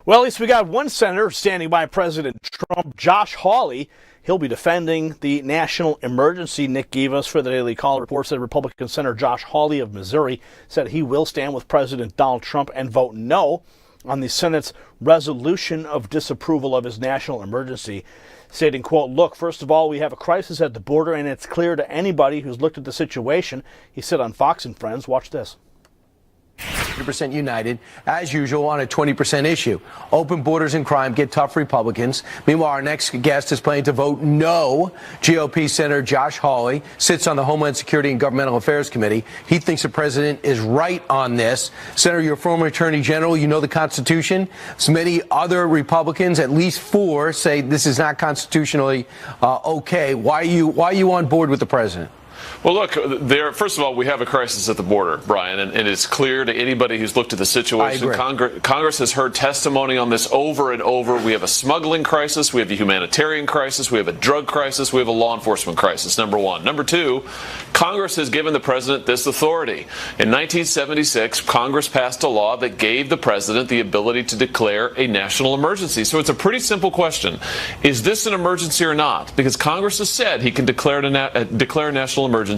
Well, at least we got one senator standing by President Trump, Josh Hawley. He'll be defending the national emergency. Nick gave us for the Daily Call reports that Republican Senator Josh Hawley of Missouri said he will stand with President Donald Trump and vote no on the Senate's resolution of disapproval of his national emergency, stating, quote, "Look, first of all, we have a crisis at the border, and it's clear to anybody who's looked at the situation," he said on Fox and Friends. Watch this. 100% united, as usual, on a 20% issue. Open borders and crime get tough Republicans. Meanwhile, our next guest is planning to vote no. GOP Senator Josh Hawley sits on the Homeland Security and Governmental Affairs Committee. He thinks the president is right on this. Senator, you're a former attorney general. You know the Constitution. So many other Republicans, at least 4, say this is not constitutionally okay. Why are you on board with the president? Well, look, first of all, we have a crisis at the border, Brian, and it's clear to anybody who's looked at the situation. Congress has heard testimony on this over and over. We have a smuggling crisis. We have a humanitarian crisis. We have a drug crisis. We have a law enforcement crisis, number one. Number two, Congress has given the president this authority. In 1976, Congress passed a law that gave the president the ability to declare a national emergency. So it's a pretty simple question. Is this an emergency or not? Because Congress has said he can declare a national emergency.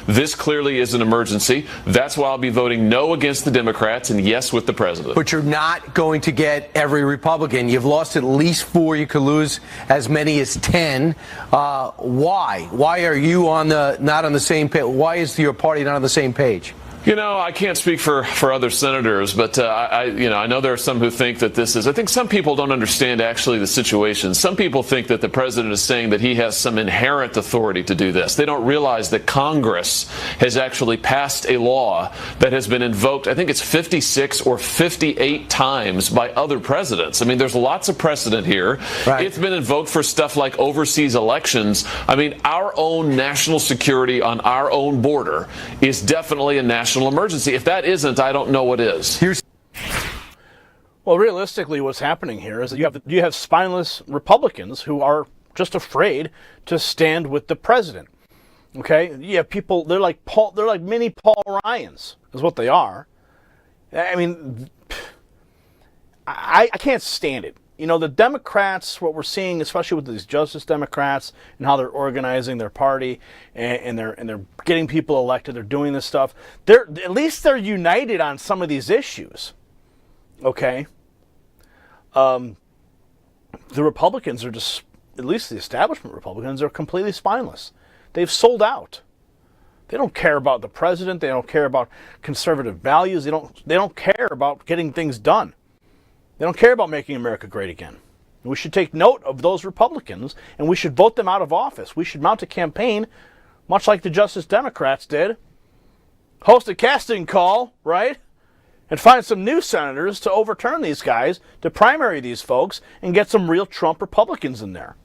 This clearly is an emergency. That's why I'll be voting no against the Democrats and yes with the president. But you're not going to get every Republican. You've lost at least 4. You could lose as many as 10. Why? Why are you not on the same page? Why is your party not on the same page? You know, I can't speak for other senators, but I know there are some who think that this is. I think some people don't understand actually the situation. Some people think that the president is saying that he has some inherent authority to do this. They don't realize that Congress has actually passed a law that has been invoked. I think it's 56 or 58 times by other presidents. I mean, there's lots of precedent here. Right. It's been invoked for stuff like overseas elections. I mean, our own national security on our own border is definitely a national emergency. If that isn't, I don't know what is. Well, realistically, what's happening here is that you have spineless Republicans who are just afraid to stand with the president. Okay, you have people. They're like mini Paul Ryans, is what they are. I mean, I can't stand it. You know, the Democrats, what we're seeing, especially with these Justice Democrats and how they're organizing their party and they're getting people elected, they're doing this stuff. At least they're united on some of these issues. Okay? The Republicans are just, at least the establishment Republicans, are completely spineless. They've sold out. They don't care about the president. They don't care about conservative values. They don't care about getting things done. They don't care about making America great again. We should take note of those Republicans, and we should vote them out of office. We should mount a campaign, much like the Justice Democrats did. Host a casting call, right? And find some new senators to overturn these guys, to primary these folks, and get some real Trump Republicans in there.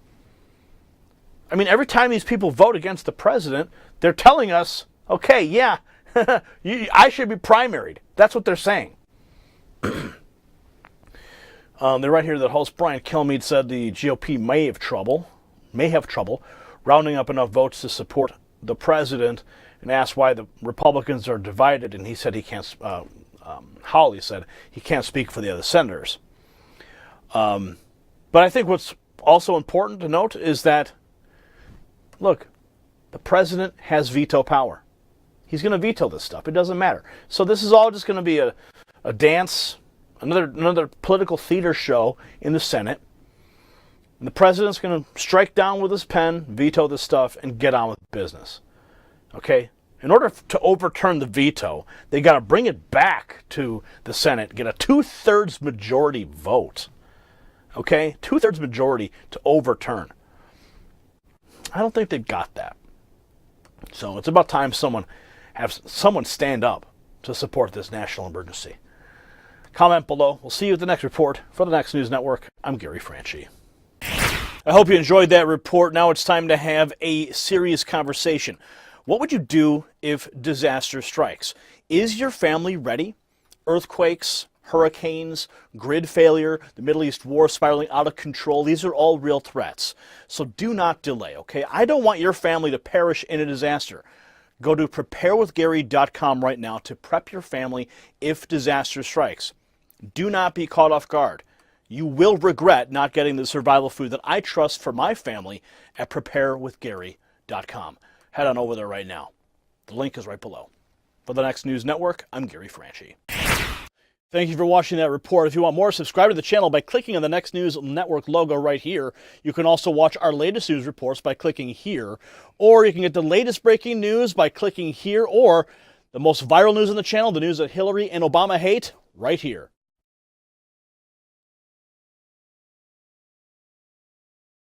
I mean, every time these people vote against the president, they're telling us, okay, yeah, I should be primaried. That's what they're saying. They're right here that host Brian Kilmeade said the GOP may have trouble rounding up enough votes to support the president, and asked why the Republicans are divided. And he said he can't. Hawley said he can't speak for the other senators. But I think what's also important to note is that, look, the president has veto power. He's going to veto this stuff. It doesn't matter. So this is all just going to be a dance. Another political theater show in the Senate. And the president's going to strike down with his pen, veto this stuff, and get on with business. Okay? In order to overturn the veto, they got to bring it back to the Senate, get a 2/3 majority vote. Okay? 2/3 majority to overturn. I don't think they've got that. So it's about time someone stand up to support this national emergency. Comment below. We'll see you at the next report. For the Next News Network, I'm Gary Franchi. I hope you enjoyed that report. Now it's time to have a serious conversation. What would you do if disaster strikes? Is your family ready? Earthquakes, hurricanes, grid failure, the Middle East war spiraling out of control. These are all real threats. So do not delay, okay? I don't want your family to perish in a disaster. Go to preparewithgary.com right now to prep your family if disaster strikes. Do not be caught off guard. You will regret not getting the survival food that I trust for my family at preparewithgary.com. Head on over there right now. The link is right below. For the Next News Network, I'm Gary Franchi. Thank you for watching that report. If you want more, subscribe to the channel by clicking on the Next News Network logo right here. You can also watch our latest news reports by clicking here, or you can get the latest breaking news by clicking here, or the most viral news on the channel, the news that Hillary and Obama hate, right here.